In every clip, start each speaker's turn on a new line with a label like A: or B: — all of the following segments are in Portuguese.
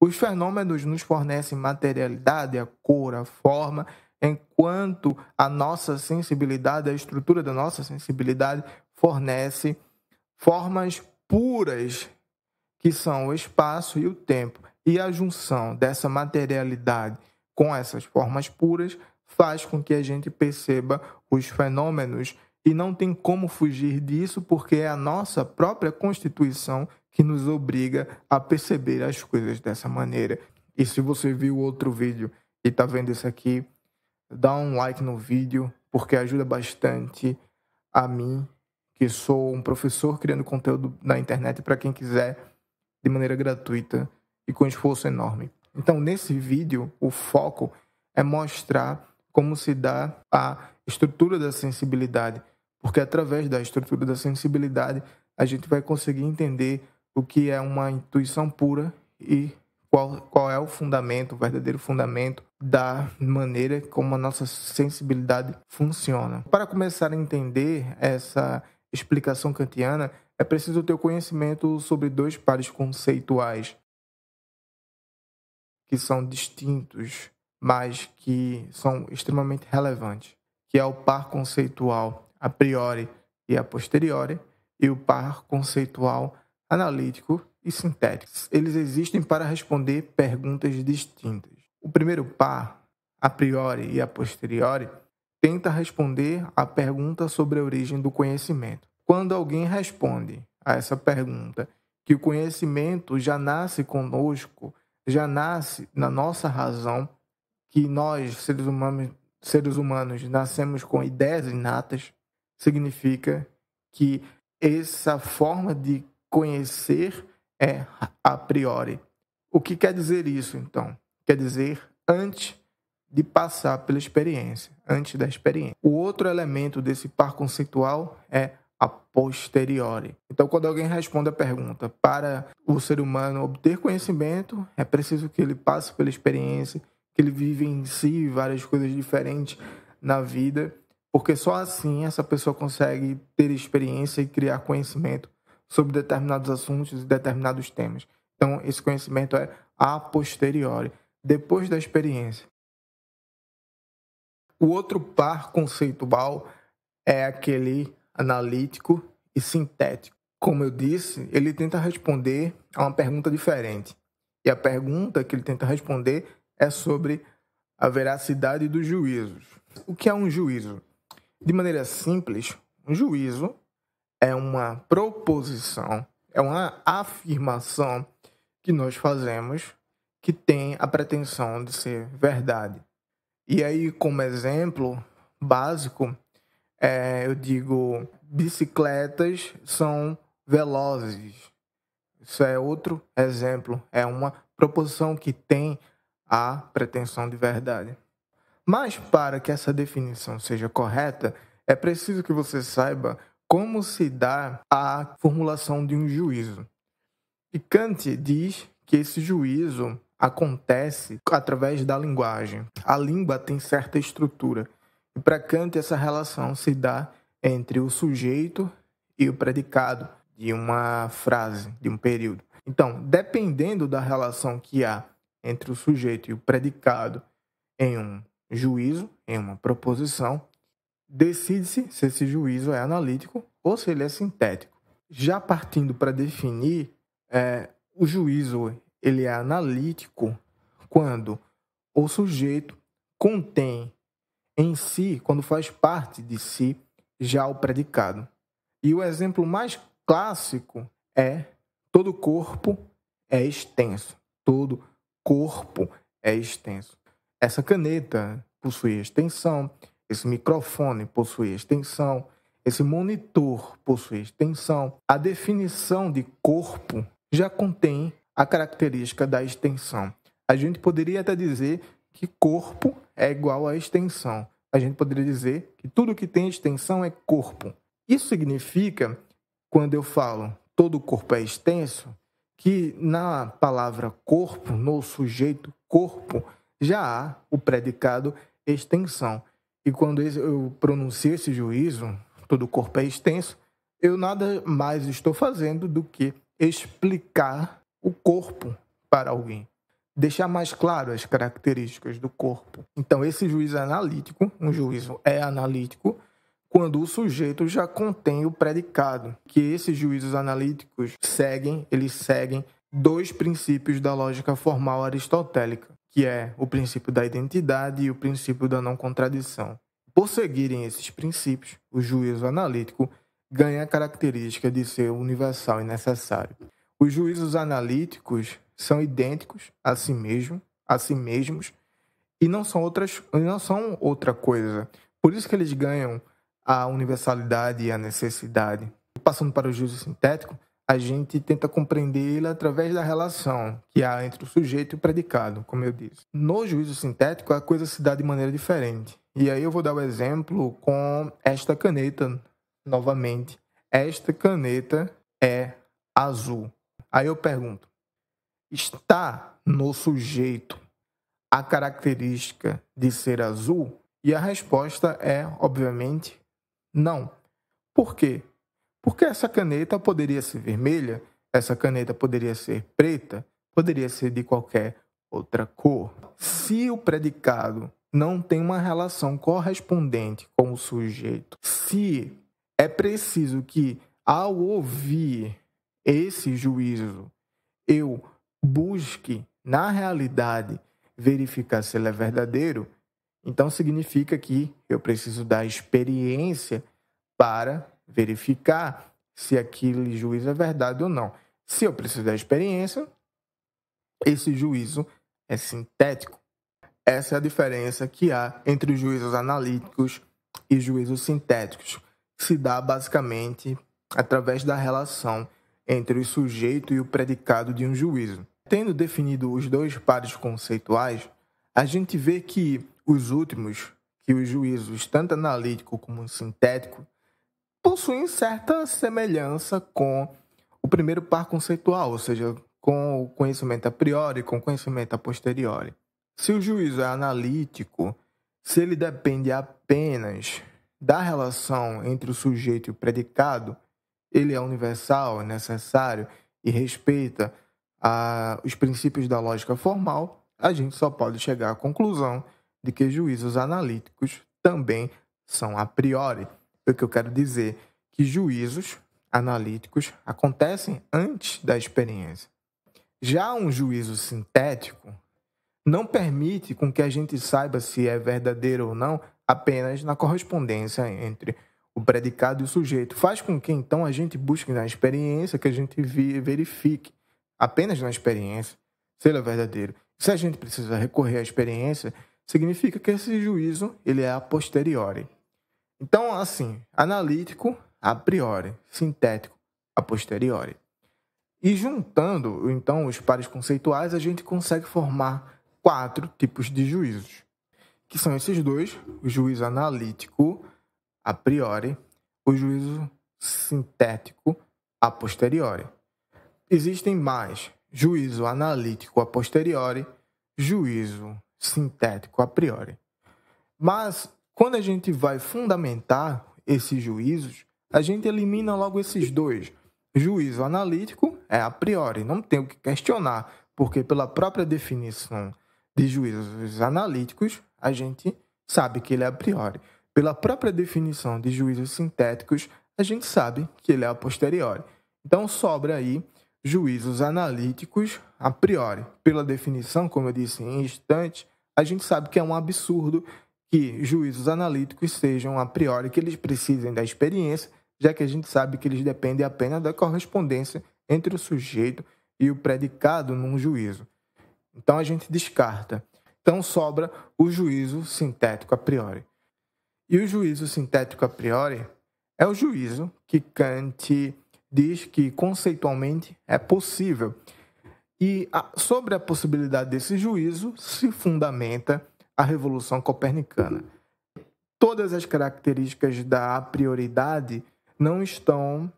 A: Os fenômenos nos fornecem materialidade, a cor, a forma, enquanto a nossa sensibilidade, a estrutura da nossa sensibilidade fornece formas puras, que são o espaço e o tempo. E a junção dessa materialidade com essas formas puras faz com que a gente perceba os fenômenos e não tem como fugir disso, porque é a nossa própria constituição que nos obriga a perceber as coisas dessa maneira. E se você viu outro vídeo e está vendo esse aqui, dá um like no vídeo, porque ajuda bastante a mim, que sou um professor criando conteúdo na internet para quem quiser, de maneira gratuita e com esforço enorme. Então, nesse vídeo, o foco é mostrar como se dá a estrutura da sensibilidade, porque através da estrutura da sensibilidade a gente vai conseguir entender o que é uma intuição pura e qual é o fundamento, o verdadeiro fundamento da maneira como a nossa sensibilidade funciona. Para começar a entender essa explicação kantiana, é preciso ter o conhecimento sobre dois pares conceituais que são distintos, mas que são extremamente relevantes, que é o par conceitual a priori e a posteriori e o par conceitual analítico e sintético. Eles existem para responder perguntas distintas. O primeiro par, a priori e a posteriori, tenta responder à pergunta sobre a origem do conhecimento. Quando alguém responde a essa pergunta, que o conhecimento já nasce conosco, já nasce na nossa razão, que nós, seres humanos, nascemos com ideias inatas, significa que essa forma de conhecer é a priori. O que quer dizer isso, então? Quer dizer antes de passar pela experiência, antes da experiência. O outro elemento desse par conceitual é a posteriori. Então, quando alguém responde a pergunta, para o ser humano obter conhecimento, é preciso que ele passe pela experiência, que ele vive em si várias coisas diferentes na vida, porque só assim essa pessoa consegue ter experiência e criar conhecimento sobre determinados assuntos e determinados temas. Então, esse conhecimento é a posteriori, depois da experiência. O outro par conceitual é aquele analítico e sintético. Como eu disse, ele tenta responder a uma pergunta diferente. E a pergunta que ele tenta responder é sobre a veracidade dos juízos. O que é um juízo? De maneira simples, um juízo é uma proposição, é uma afirmação que nós fazemos que tem a pretensão de ser verdade. E aí, como exemplo básico, eu digo, bicicletas são velozes. Isso é outro exemplo, é uma proposição que tem a pretensão de verdade. Mas para que essa definição seja correta, é preciso que você saiba como se dá a formulação de um juízo. E Kant diz que esse juízo acontece através da linguagem. A língua tem certa estrutura. E para Kant, essa relação se dá entre o sujeito e o predicado de uma frase, de um período. Então, dependendo da relação que há entre o sujeito e o predicado em um juízo, em uma proposição, decide-se se esse juízo é analítico ou se ele é sintético. Já partindo para definir, o juízo ele é analítico quando o sujeito contém em si, quando faz parte de si, já o predicado. E o exemplo mais clássico é todo corpo é extenso. Todo corpo é extenso. Essa caneta possui extensão, esse microfone possui extensão, esse monitor possui extensão. A definição de corpo já contém a característica da extensão. A gente poderia até dizer que corpo é igual a extensão. A gente poderia dizer que tudo que tem extensão é corpo. Isso significa, quando eu falo todo o corpo é extenso, que na palavra corpo, no sujeito corpo, já há o predicado extensão. E quando eu pronuncio esse juízo, todo o corpo é extenso, eu nada mais estou fazendo do que explicar o corpo para alguém. deixar mais claro as características do corpo. Então, esse juízo é analítico, um juízo é analítico, quando o sujeito já contém o predicado, que esses juízos analíticos seguem 2 princípios da lógica formal aristotélica, que é o princípio da identidade e o princípio da não contradição. Por seguirem esses princípios, o juízo analítico ganha a característica de ser universal e necessário. Os juízos analíticos são idênticos a si mesmos e não são outra coisa. Por isso que eles ganham a universalidade e a necessidade. Passando para o juízo sintético, a gente tenta compreender ele através da relação que há entre o sujeito e o predicado, como eu disse. No juízo sintético, a coisa se dá de maneira diferente. E aí eu vou dar o exemplo com esta caneta, novamente. Esta caneta é azul. Aí eu pergunto, está no sujeito a característica de ser azul? E a resposta é, obviamente, não. Por quê? Porque essa caneta poderia ser vermelha, essa caneta poderia ser preta, poderia ser de qualquer outra cor. Se o predicado não tem uma relação correspondente com o sujeito, se é preciso que, ao ouvir esse juízo, eu busque, na realidade, verificar se ele é verdadeiro, então significa que eu preciso da experiência para verificar se aquele juízo é verdade ou não. Se eu preciso da experiência, esse juízo é sintético. Essa é a diferença que há entre os juízos analíticos e juízos sintéticos. Se dá basicamente através da relação entre o sujeito e o predicado de um juízo. Tendo definido os 2 pares conceituais, a gente vê que os últimos, que os juízos tanto analítico como sintético, possuem certa semelhança com o primeiro par conceitual, ou seja, com o conhecimento a priori e com o conhecimento a posteriori. Se o juízo é analítico, se ele depende apenas da relação entre o sujeito e o predicado, ele é universal, é necessário e respeita os princípios da lógica formal, a gente só pode chegar à conclusão de que juízos analíticos também são a priori. O que eu quero dizer que juízos analíticos acontecem antes da experiência. Já um juízo sintético não permite com que a gente saiba se é verdadeiro ou não apenas na correspondência entre o predicado e o sujeito. Faz com que, então, a gente busque na experiência, que a gente verifique apenas na experiência se ele é verdadeiro. Se a gente precisa recorrer à experiência, significa que esse juízo ele é a posteriori. Então, assim, analítico a priori, sintético a posteriori. E juntando, então, os pares conceituais, a gente consegue formar 4 tipos de juízos, que são esses 2, o juízo analítico a priori, o juízo sintético a posteriori. Existem mais juízo analítico a posteriori, juízo sintético a priori. Mas, quando a gente vai fundamentar esses juízos, a gente elimina logo esses 2. Juízo analítico é a priori, não tem o que questionar, porque pela própria definição de juízos analíticos, a gente sabe que ele é a priori. Pela própria definição de juízos sintéticos, a gente sabe que ele é a posteriori. Então, sobra aí juízos analíticos a priori. Pela definição, como eu disse em instantes, a gente sabe que é um absurdo que juízos analíticos sejam a priori, que eles precisem da experiência, já que a gente sabe que eles dependem apenas da correspondência entre o sujeito e o predicado num juízo. Então, a gente descarta. Então, sobra o juízo sintético a priori. E o juízo sintético a priori é o juízo que Kant diz que conceitualmente é possível. E sobre a possibilidade desse juízo se fundamenta a Revolução Copernicana. Todas as características da a prioridade não estão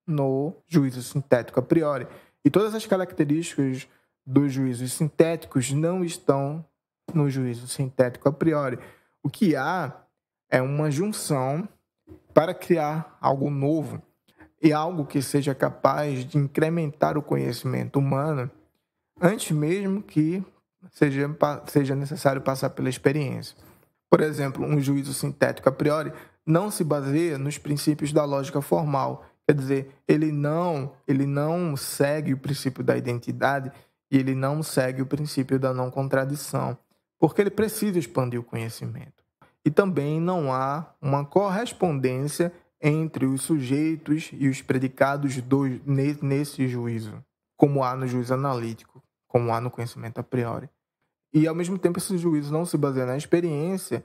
A: no juízo sintético a priori. E todas as características dos juízos sintéticos não estão no juízo sintético a priori. O que há é uma junção para criar algo novo e algo que seja capaz de incrementar o conhecimento humano antes mesmo que seja necessário passar pela experiência. Por exemplo, um juízo sintético a priori não se baseia nos princípios da lógica formal. Quer dizer, ele não segue o princípio da identidade e ele não segue o princípio da não contradição, porque ele precisa expandir o conhecimento. E também não há uma correspondência entre os sujeitos e os predicados nesse juízo, como há no juízo analítico, como há no conhecimento a priori. E, ao mesmo tempo, esse juízo não se baseia na experiência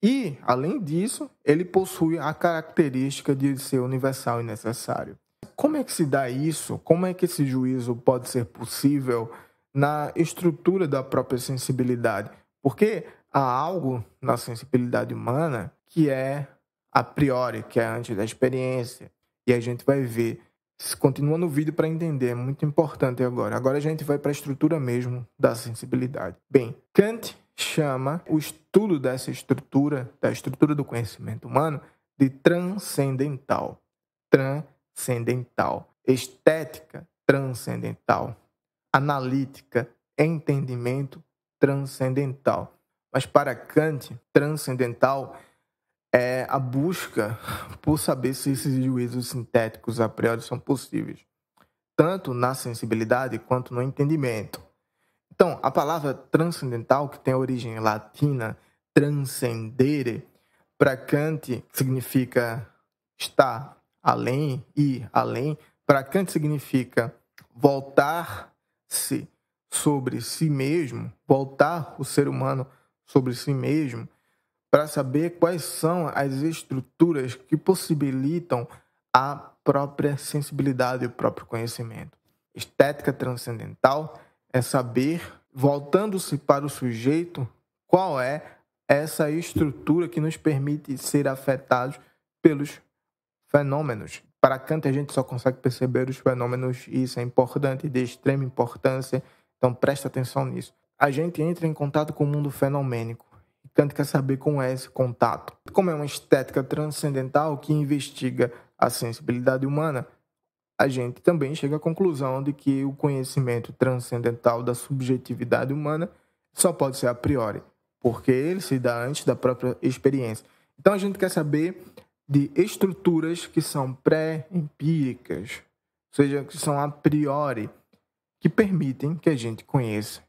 A: e, além disso, ele possui a característica de ser universal e necessário. Como é que se dá isso? Como é que esse juízo pode ser possível na estrutura da própria sensibilidade? Porque há algo na sensibilidade humana que é a priori, que é antes da experiência. E a gente vai ver. Continua no vídeo para entender, é muito importante agora. Agora a gente vai para a estrutura mesmo da sensibilidade. Bem, Kant chama o estudo dessa estrutura, da estrutura do conhecimento humano, de transcendental. Transcendental. Estética, transcendental. Analítica, entendimento, transcendental. Mas para Kant, transcendental é a busca por saber se esses juízos sintéticos a priori são possíveis, tanto na sensibilidade quanto no entendimento. Então, a palavra transcendental, que tem a origem latina, transcendere, para Kant significa estar além, ir além. Para Kant significa voltar-se sobre si mesmo, voltar o ser humano sobre si mesmo, para saber quais são as estruturas que possibilitam a própria sensibilidade e o próprio conhecimento. Estética transcendental é saber, voltando-se para o sujeito, qual é essa estrutura que nos permite ser afetados pelos fenômenos. Para Kant, a gente só consegue perceber os fenômenos e isso é importante, de extrema importância, então presta atenção nisso. A gente entra em contato com o mundo fenomênico. Kant quer saber como é esse contato. Como é uma estética transcendental que investiga a sensibilidade humana, a gente também chega à conclusão de que o conhecimento transcendental da subjetividade humana só pode ser a priori, porque ele se dá antes da própria experiência. Então a gente quer saber de estruturas que são pré-empíricas, ou seja, que são a priori, que permitem que a gente conheça.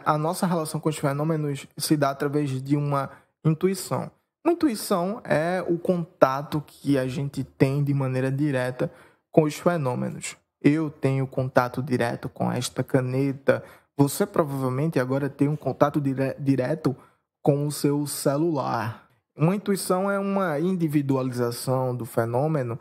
A: A nossa relação com os fenômenos se dá através de uma intuição. Uma intuição é o contato que a gente tem de maneira direta com os fenômenos. Eu tenho contato direto com esta caneta. Você provavelmente agora tem um contato direto com o seu celular. Uma intuição é uma individualização do fenômeno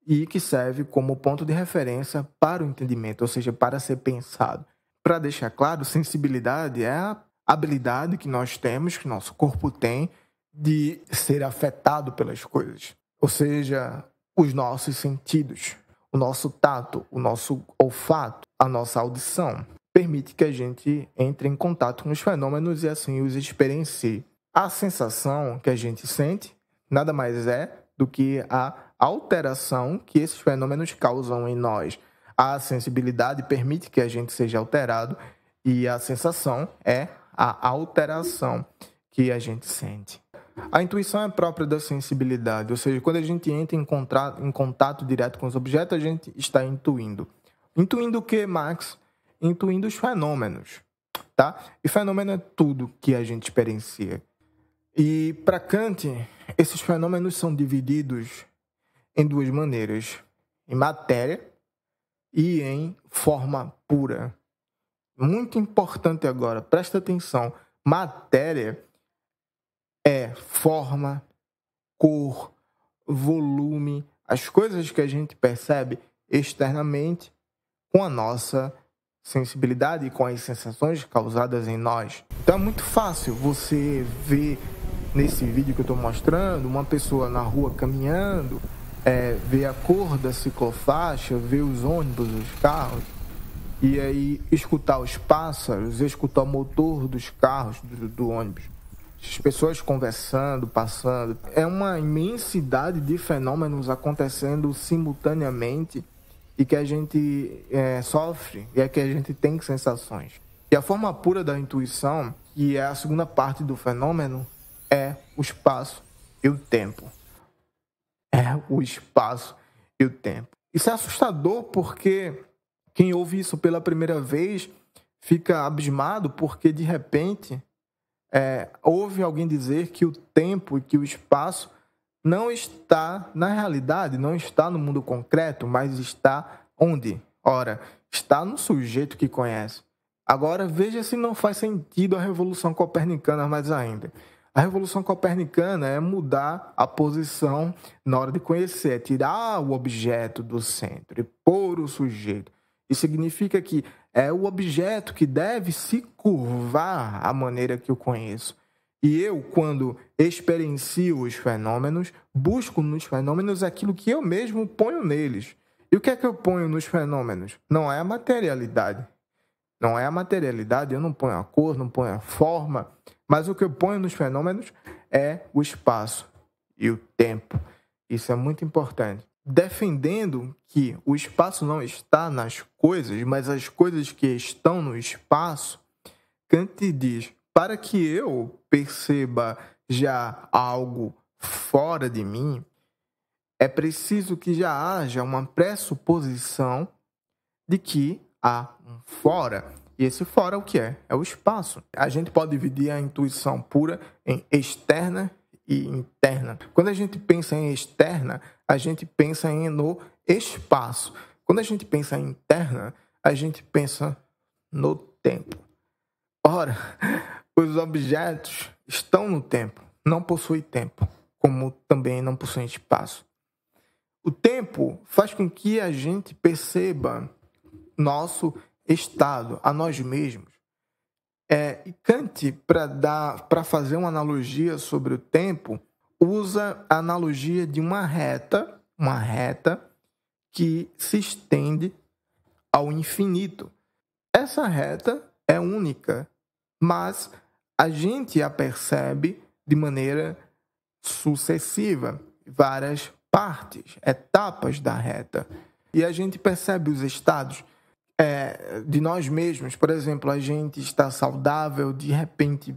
A: e que serve como ponto de referência para o entendimento, ou seja, para ser pensado. Para deixar claro, sensibilidade é a habilidade que nós temos, que nosso corpo tem, de ser afetado pelas coisas. Ou seja, os nossos sentidos, o nosso tato, o nosso olfato, a nossa audição, permite que a gente entre em contato com os fenômenos e assim os experiencie. A sensação que a gente sente nada mais é do que a alteração que esses fenômenos causam em nós. A sensibilidade permite que a gente seja alterado e a sensação é a alteração que a gente sente. A intuição é própria da sensibilidade, ou seja, quando a gente entra em contato direto com os objetos, a gente está intuindo. Intuindo o que, Max? Intuindo os fenômenos, tá? E fenômeno é tudo que a gente experiencia. E para Kant, esses fenômenos são divididos em duas maneiras, em matéria e em forma pura. Muito importante agora, presta atenção. Matéria é forma, cor, volume, as coisas que a gente percebe externamente com a nossa sensibilidade e com as sensações causadas em nós. Então é muito fácil você ver nesse vídeo que eu estou mostrando uma pessoa na rua caminhando, ver a cor da ciclofaixa, ver os ônibus, os carros, e aí escutar os pássaros, escutar o motor dos carros, do ônibus, as pessoas conversando, passando. É uma imensidade de fenômenos acontecendo simultaneamente e que a gente sofre e é que a gente tem sensações. E a forma pura da intuição, que é a segunda parte do fenômeno, é o espaço e o tempo. É o espaço e o tempo. Isso é assustador porque quem ouve isso pela primeira vez fica abismado porque, de repente, ouve alguém dizer que o tempo e que o espaço não está na realidade, não está no mundo concreto, mas está onde? Ora, está no sujeito que conhece. Agora, veja se não faz sentido a Revolução Copernicana mais ainda. A Revolução Copernicana é mudar a posição na hora de conhecer, é tirar o objeto do centro e pôr o sujeito. Isso significa que é o objeto que deve se curvar à maneira que eu conheço. E eu, quando experiencio os fenômenos, busco nos fenômenos aquilo que eu mesmo ponho neles. E o que é que eu ponho nos fenômenos? Não é a materialidade. Não é a materialidade, eu não ponho a cor, não ponho a forma, mas o que eu ponho nos fenômenos é o espaço e o tempo. Isso é muito importante. Defendendo que o espaço não está nas coisas, mas as coisas que estão no espaço, Kant diz, para que eu perceba já algo fora de mim, é preciso que já haja uma pressuposição de que há um fora. E esse fora o que é? É o espaço. A gente pode dividir a intuição pura em externa e interna. Quando a gente pensa em externa, a gente pensa no espaço. Quando a gente pensa em interna, a gente pensa no tempo. Ora, os objetos estão no tempo, não possuem tempo, como também não possuem espaço. O tempo faz com que a gente perceba nosso estado, a nós mesmos. E Kant, para fazer uma analogia sobre o tempo, usa a analogia de uma reta que se estende ao infinito. Essa reta é única, mas a gente a percebe de maneira sucessiva, várias partes, etapas da reta. E a gente percebe os estados de nós mesmos. Por exemplo, a gente está saudável, de repente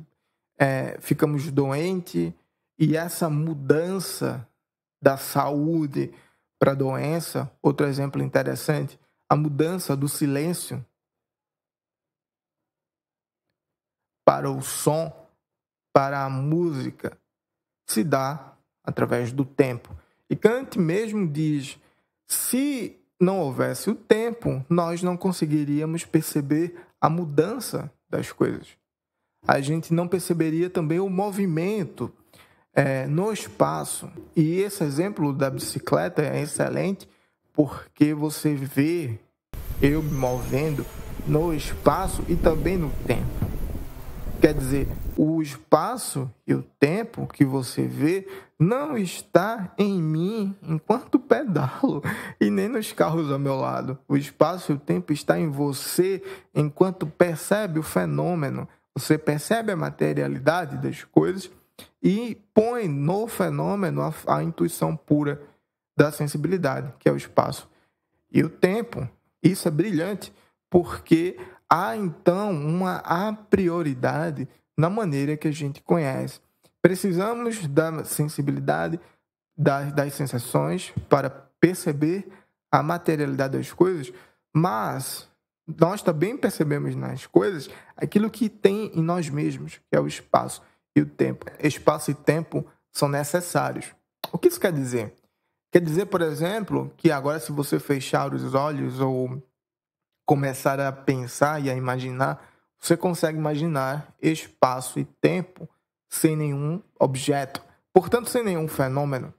A: ficamos doentes, e essa mudança da saúde para a doença, outro exemplo interessante, a mudança do silêncio para o som, para a música, se dá através do tempo. E Kant mesmo diz, se não houvesse o tempo, nós não conseguiríamos perceber a mudança das coisas. A gente não perceberia também o movimento no espaço. E esse exemplo da bicicleta é excelente porque você vê eu me movendo no espaço e também no tempo. Quer dizer, o espaço e o tempo que você vê não está em mim enquanto pedalo e nem nos carros ao meu lado. O espaço e o tempo está em você enquanto percebe o fenômeno. Você percebe a materialidade das coisas e põe no fenômeno a intuição pura da sensibilidade, que é o espaço e o tempo. Isso é brilhante porque há, então, uma aprioridade na maneira que a gente conhece. Precisamos da sensibilidade das sensações para perceber a materialidade das coisas, mas nós também percebemos nas coisas aquilo que tem em nós mesmos, que é o espaço e o tempo. Espaço e tempo são necessários. O que isso quer dizer? Quer dizer, por exemplo, que agora se você fechar os olhos ou começar a pensar e a imaginar, você consegue imaginar espaço e tempo sem nenhum objeto, portanto sem nenhum fenômeno.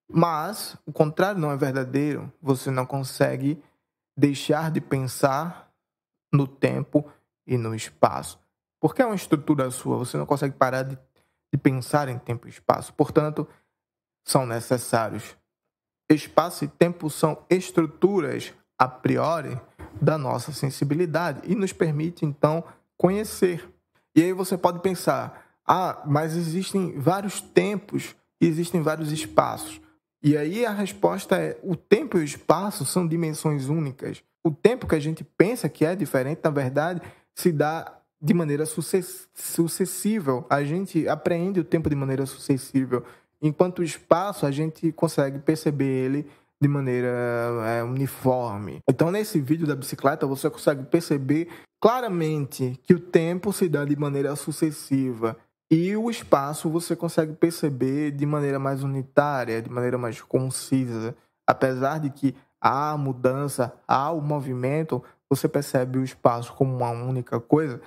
A: Mas o contrário não é verdadeiro, você não consegue deixar de pensar no tempo e no espaço, porque é uma estrutura sua, você não consegue parar de pensar em tempo e espaço, portanto são necessários. Espaço e tempo são estruturas a priori da nossa sensibilidade e nos permite, então, conhecer. E aí você pode pensar, mas existem vários tempos e existem vários espaços. E aí a resposta é: o tempo e o espaço são dimensões únicas. O tempo que a gente pensa que é diferente, na verdade, se dá de maneira sucessível. A gente apreende o tempo de maneira sucessível, enquanto o espaço a gente consegue perceber ele de maneira uniforme. Então, nesse vídeo da bicicleta, você consegue perceber claramente que o tempo se dá de maneira sucessiva e o espaço você consegue perceber de maneira mais unitária, de maneira mais concisa. Apesar de que há mudança, há o movimento, você percebe o espaço como uma única coisa,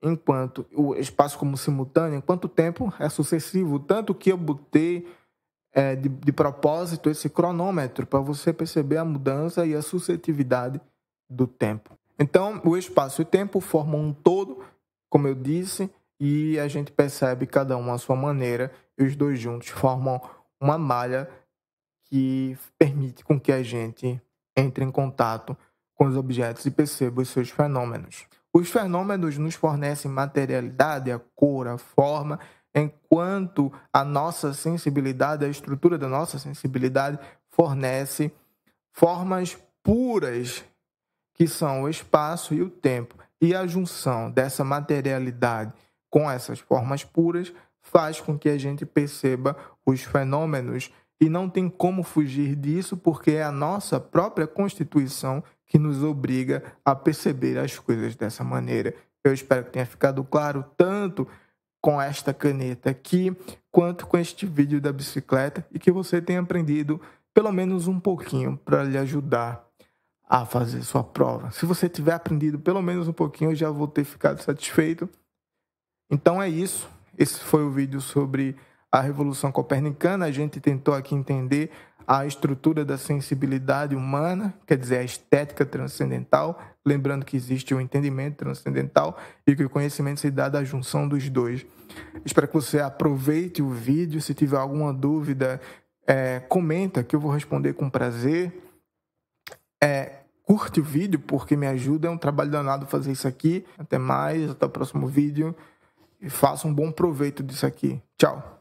A: enquanto o espaço como simultâneo, enquanto o tempo é sucessivo. Tanto que eu botei de propósito esse cronômetro para você perceber a mudança e a sucessividade do tempo. Então, o espaço e o tempo formam um todo, como eu disse, e a gente percebe cada um à sua maneira, e os dois juntos formam uma malha que permite com que a gente entre em contato com os objetos e perceba os seus fenômenos. Os fenômenos nos fornecem materialidade, a cor, a forma, enquanto a nossa sensibilidade, a estrutura da nossa sensibilidade fornece formas puras, que são o espaço e o tempo. E a junção dessa materialidade com essas formas puras faz com que a gente perceba os fenômenos, e não tem como fugir disso, porque é a nossa própria constituição que nos obriga a perceber as coisas dessa maneira. Eu espero que tenha ficado claro, tanto com esta caneta aqui, quanto com este vídeo da bicicleta, e que você tenha aprendido pelo menos um pouquinho para lhe ajudar a fazer sua prova. Se você tiver aprendido pelo menos um pouquinho, eu já vou ter ficado satisfeito. Então é isso. Esse foi o vídeo sobre a Revolução Copernicana. A gente tentou aqui entender a estrutura da sensibilidade humana, quer dizer, a estética transcendental, lembrando que existe o entendimento transcendental e que o conhecimento se dá da junção dos dois. Espero que você aproveite o vídeo. Se tiver alguma dúvida, comenta que eu vou responder com prazer. Curte o vídeo porque me ajuda, é um trabalho danado fazer isso aqui. Até mais, até o próximo vídeo e faça um bom proveito disso aqui. Tchau!